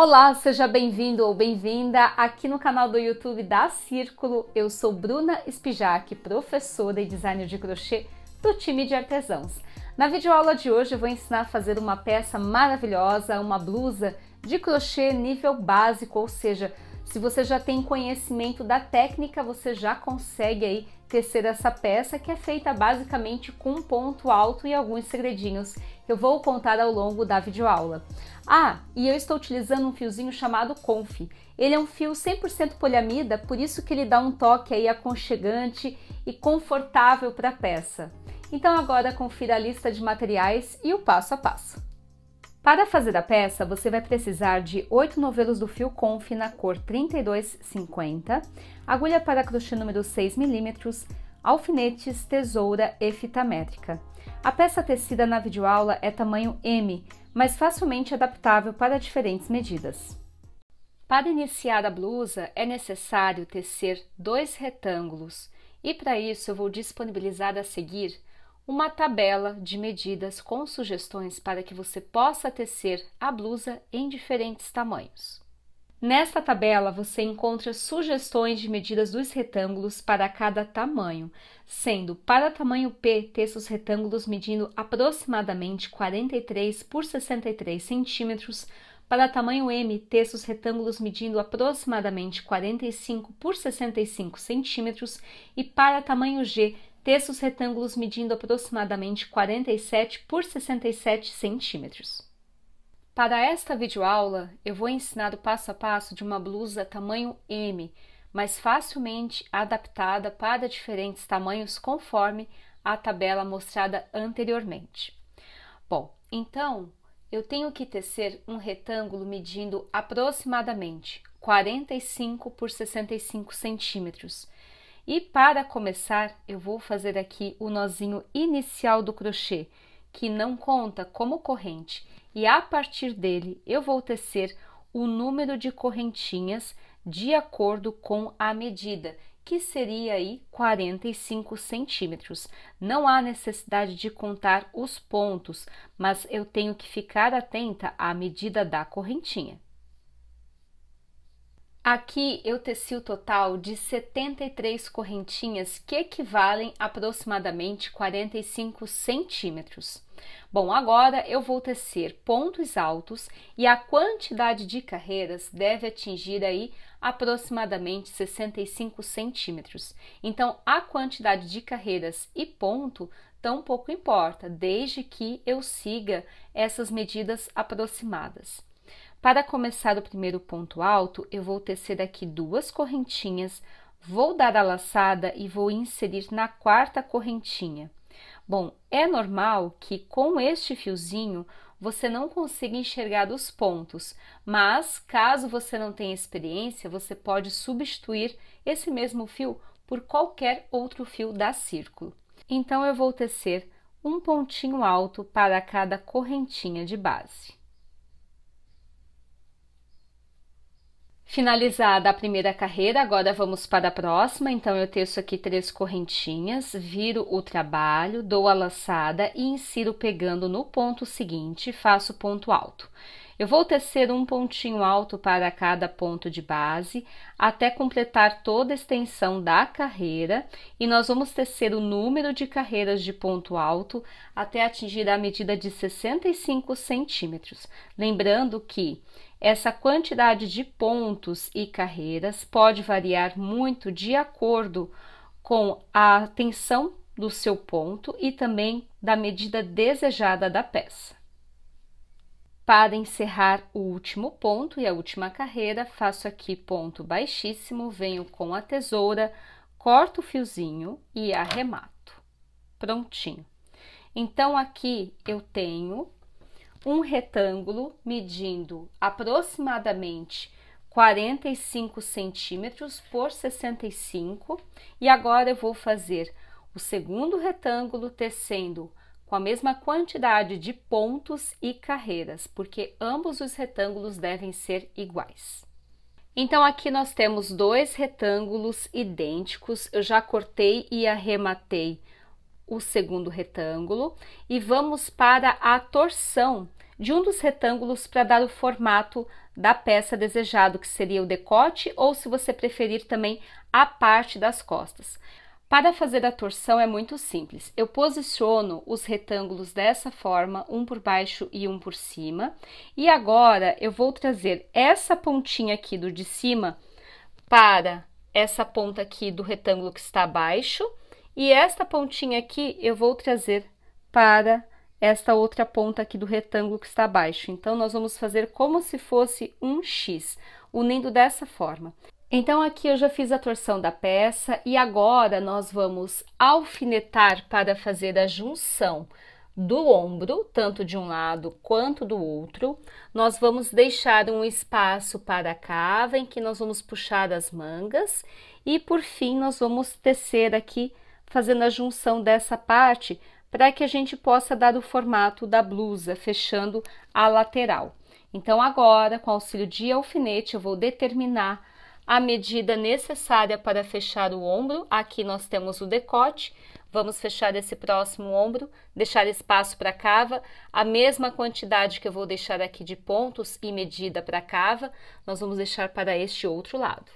Olá, seja bem-vindo ou bem-vinda aqui no canal do YouTube da Círculo. Eu sou Bruna Spijac, professora e designer de crochê do time de artesãos. Na videoaula de hoje eu vou ensinar a fazer uma peça maravilhosa, uma blusa de crochê nível básico, ou seja, se você já tem conhecimento da técnica, você já consegue aí tecer essa peça, que é feita basicamente com um ponto alto e alguns segredinhos que eu vou contar ao longo da videoaula. E eu estou utilizando um fiozinho chamado Conf. Ele é um fio 100% poliamida, por isso que ele dá um toque aí aconchegante e confortável para a peça. Então agora confira a lista de materiais e o passo a passo. Para fazer a peça, você vai precisar de 8 novelos do fio Conf na cor 3250, agulha para crochê número 6 mm, alfinetes, tesoura e fita métrica. A peça tecida na videoaula é tamanho M, mas facilmente adaptável para diferentes medidas. Para iniciar a blusa, é necessário tecer 2 retângulos e para isso eu vou disponibilizar a seguir uma tabela de medidas com sugestões para que você possa tecer a blusa em diferentes tamanhos. Nesta tabela você encontra sugestões de medidas dos retângulos para cada tamanho, sendo para tamanho P, teça os retângulos medindo aproximadamente 43 por 63 centímetros, para tamanho M, teça os retângulos medindo aproximadamente 45 por 65 centímetros e para tamanho G, teça os retângulos medindo aproximadamente 47 por 67 centímetros. Para esta videoaula, eu vou ensinar o passo a passo de uma blusa tamanho M, mas facilmente adaptada para diferentes tamanhos conforme a tabela mostrada anteriormente. Bom, então eu tenho que tecer um retângulo medindo aproximadamente 45 por 65 centímetros. E para começar, eu vou fazer aqui o nozinho inicial do crochê, que não conta como corrente, e a partir dele eu vou tecer o número de correntinhas de acordo com a medida, que seria aí 45 centímetros. Não há necessidade de contar os pontos, mas eu tenho que ficar atenta à medida da correntinha. Aqui eu teci o total de 73 correntinhas, que equivalem a aproximadamente 45 centímetros. Bom, agora eu vou tecer pontos altos e a quantidade de carreiras deve atingir aí aproximadamente 65 centímetros. Então, a quantidade de carreiras e ponto tão pouco importa, desde que eu siga essas medidas aproximadas. Para começar o primeiro ponto alto, eu vou tecer aqui 2 correntinhas, vou dar a laçada e vou inserir na 4ª correntinha. Bom, é normal que com este fiozinho você não consiga enxergar os pontos, mas caso você não tenha experiência, você pode substituir esse mesmo fio por qualquer outro fio da Círculo. Então eu vou tecer um pontinho alto para cada correntinha de base. Finalizada a primeira carreira, agora vamos para a próxima. Então eu teço aqui 3 correntinhas, viro o trabalho, dou a laçada e insiro pegando no ponto seguinte, faço ponto alto. Eu vou tecer um pontinho alto para cada ponto de base, até completar toda a extensão da carreira, e nós vamos tecer o número de carreiras de ponto alto até atingir a medida de 65 centímetros. Lembrando que essa quantidade de pontos e carreiras pode variar muito de acordo com a tensão do seu ponto e também da medida desejada da peça. Para encerrar o último ponto e a última carreira, faço aqui ponto baixíssimo, venho com a tesoura, corto o fiozinho e arremato. Prontinho. Então, aqui eu tenho um retângulo medindo aproximadamente 45 centímetros por 65 e agora eu vou fazer o segundo retângulo tecendo com a mesma quantidade de pontos e carreiras, porque ambos os retângulos devem ser iguais. Então aqui nós temos 2 retângulos idênticos, eu já cortei e arrematei o segundo retângulo e vamos para a torção de um dos retângulos para dar o formato da peça desejado, que seria o decote, ou se você preferir também a parte das costas. Para fazer a torção é muito simples. Eu posiciono os retângulos dessa forma, um por baixo e um por cima. E agora eu vou trazer essa pontinha aqui do de cima para essa ponta aqui do retângulo que está abaixo. E esta pontinha aqui eu vou trazer para esta outra ponta aqui do retângulo que está abaixo. Então, nós vamos fazer como se fosse um X, unindo dessa forma. Então, aqui eu já fiz a torção da peça e agora nós vamos alfinetar para fazer a junção do ombro, tanto de um lado quanto do outro. Nós vamos deixar um espaço para a cava, em que nós vamos puxar as mangas e, por fim, nós vamos tecer aqui, fazendo a junção dessa parte, para que a gente possa dar o formato da blusa, fechando a lateral. Então, agora, com auxílio de alfinete, eu vou determinar a medida necessária para fechar o ombro. Aqui nós temos o decote, vamos fechar esse próximo ombro, deixar espaço para a cava, a mesma quantidade que eu vou deixar aqui de pontos e medida para a cava, nós vamos deixar para este outro lado.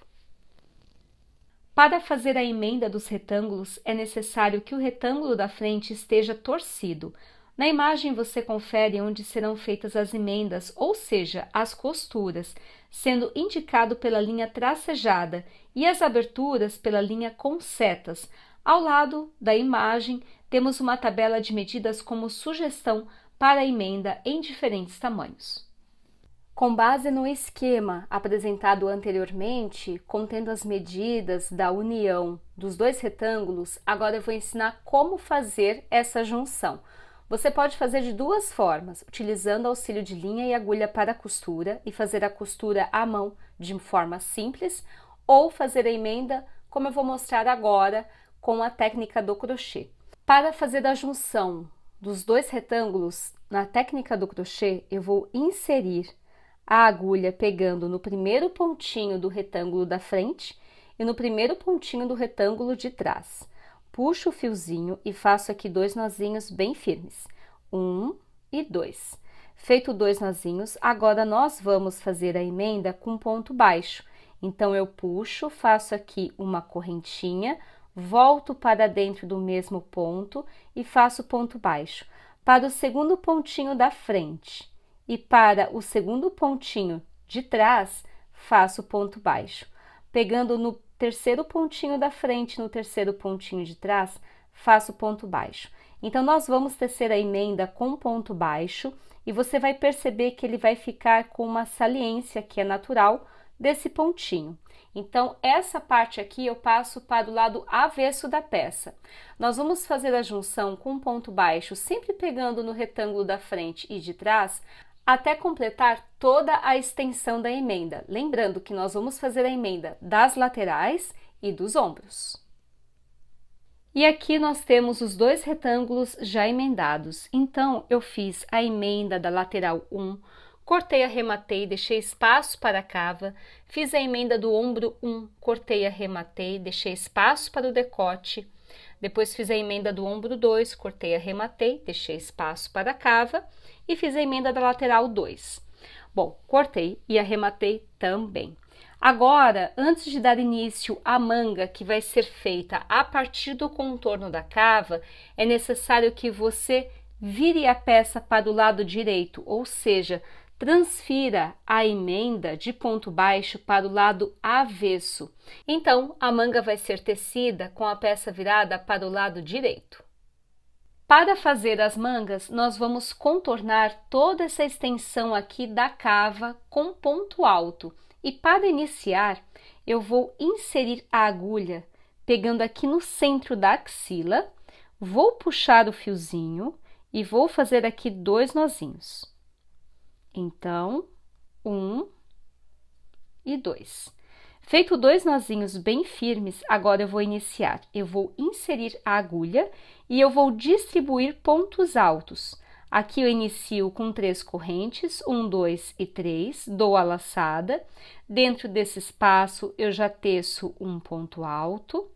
Para fazer a emenda dos retângulos, é necessário que o retângulo da frente esteja torcido. Na imagem você confere onde serão feitas as emendas, ou seja, as costuras, sendo indicado pela linha tracejada e as aberturas pela linha com setas. Ao lado da imagem, temos uma tabela de medidas como sugestão para a emenda em diferentes tamanhos. Com base no esquema apresentado anteriormente, contendo as medidas da união dos dois retângulos, agora eu vou ensinar como fazer essa junção. Você pode fazer de duas formas, utilizando auxílio de linha e agulha para a costura e fazer a costura à mão de forma simples, ou fazer a emenda, como eu vou mostrar agora, com a técnica do crochê. Para fazer a junção dos dois retângulos, na técnica do crochê, eu vou inserir a agulha pegando no primeiro pontinho do retângulo da frente e no primeiro pontinho do retângulo de trás. Puxo o fiozinho e faço aqui 2 nozinhos bem firmes, 1 e 2. Feito 2 nozinhos, agora nós vamos fazer a emenda com ponto baixo. Então, eu puxo, faço aqui uma correntinha, volto para dentro do mesmo ponto e faço ponto baixo. Para o segundo pontinho da frente e para o segundo pontinho de trás, faço ponto baixo. Pegando no terceiro pontinho da frente, no terceiro pontinho de trás, faço ponto baixo. Então, nós vamos tecer a emenda com ponto baixo e você vai perceber que ele vai ficar com uma saliência que é natural desse pontinho. Então, essa parte aqui eu passo para o lado avesso da peça. Nós vamos fazer a junção com ponto baixo, sempre pegando no retângulo da frente e de trás, até completar toda a extensão da emenda. Lembrando que nós vamos fazer a emenda das laterais e dos ombros. E aqui nós temos os dois retângulos já emendados. Então, eu fiz a emenda da lateral 1, cortei, arrematei, deixei espaço para a cava, fiz a emenda do ombro 1, cortei, arrematei, deixei espaço para o decote, depois fiz a emenda do ombro 2, cortei, arrematei, deixei espaço para a cava e fiz a emenda da lateral 2. Bom, cortei e arrematei também. Agora, antes de dar início à manga que vai ser feita a partir do contorno da cava, é necessário que você vire a peça para o lado direito, ou seja, transfira a emenda de ponto baixo para o lado avesso. Então, a manga vai ser tecida com a peça virada para o lado direito. Para fazer as mangas, nós vamos contornar toda essa extensão aqui da cava com ponto alto. E para iniciar, eu vou inserir a agulha, pegando aqui no centro da axila, vou puxar o fiozinho e vou fazer aqui 2 nozinhos. Então, 1 e 2. Feito 2 nozinhos bem firmes, agora eu vou iniciar. Eu vou inserir a agulha e eu vou distribuir pontos altos. Aqui eu inicio com 3 correntes, 1, 2 e 3, dou a laçada. Dentro desse espaço, eu já teço um ponto alto.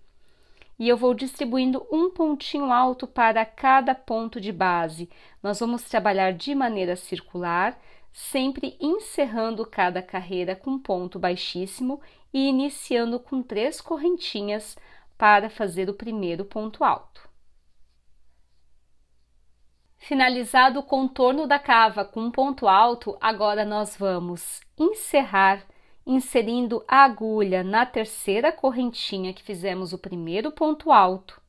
E eu vou distribuindo um pontinho alto para cada ponto de base. Nós vamos trabalhar de maneira circular, sempre encerrando cada carreira com ponto baixíssimo e iniciando com 3 correntinhas para fazer o primeiro ponto alto. Finalizado o contorno da cava com um ponto alto, agora nós vamos encerrar inserindo a agulha na terceira correntinha que fizemos o primeiro ponto alto.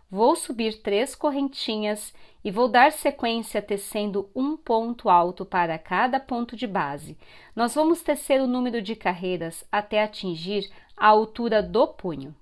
Vou subir 3 correntinhas e vou dar sequência tecendo um ponto alto para cada ponto de base. Nós vamos tecer o número de carreiras até atingir a altura do punho.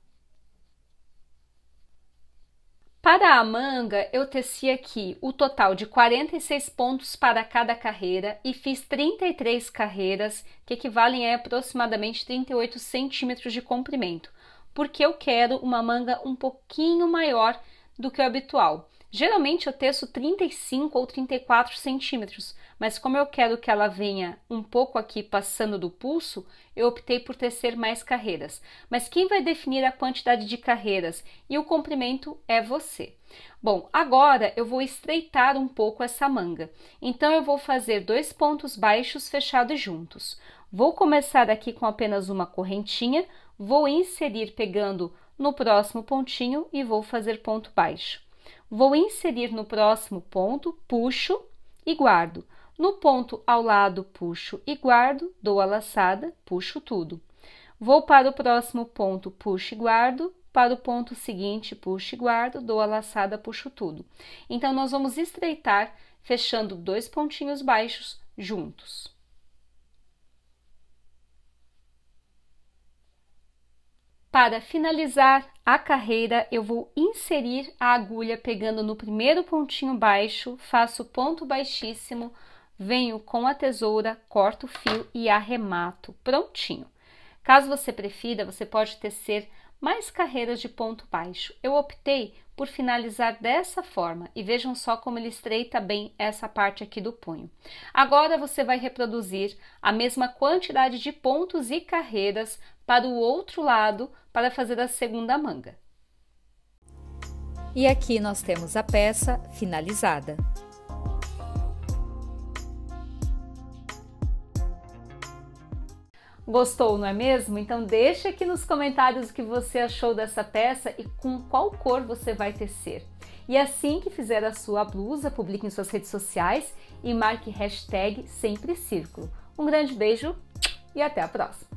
Para a manga, eu teci aqui o total de 46 pontos para cada carreira e fiz 33 carreiras, que equivalem a aproximadamente 38 centímetros de comprimento, porque eu quero uma manga um pouquinho maior do que o habitual. Geralmente eu teço 35 ou 34 centímetros, mas como eu quero que ela venha um pouco aqui passando do pulso, eu optei por tecer mais carreiras. Mas quem vai definir a quantidade de carreiras e o comprimento é você. Bom, agora eu vou estreitar um pouco essa manga. Então eu vou fazer 2 pontos baixos fechados juntos. Vou começar aqui com apenas uma correntinha, vou inserir pegando no próximo pontinho e vou fazer ponto baixo. Vou inserir no próximo ponto, puxo e guardo. No ponto ao lado, puxo e guardo, dou a laçada, puxo tudo. Vou para o próximo ponto, puxo e guardo, para o ponto seguinte, puxo e guardo, dou a laçada, puxo tudo. Então, nós vamos estreitar, fechando 2 pontinhos baixos juntos. Para finalizar a carreira, eu vou inserir a agulha pegando no primeiro pontinho baixo, faço ponto baixíssimo, venho com a tesoura, corto o fio e arremato. Prontinho! Caso você prefira, você pode tecer mais carreiras de ponto baixo. Eu optei por finalizar dessa forma e vejam só como ele estreita bem essa parte aqui do punho. Agora você vai reproduzir a mesma quantidade de pontos e carreiras para o outro lado para fazer a segunda manga. E aqui nós temos a peça finalizada. Gostou, não é mesmo? Então deixa aqui nos comentários o que você achou dessa peça e com qual cor você vai tecer. E assim que fizer a sua blusa, publique em suas redes sociais e marque #SempreCírculo. Um grande beijo e até a próxima!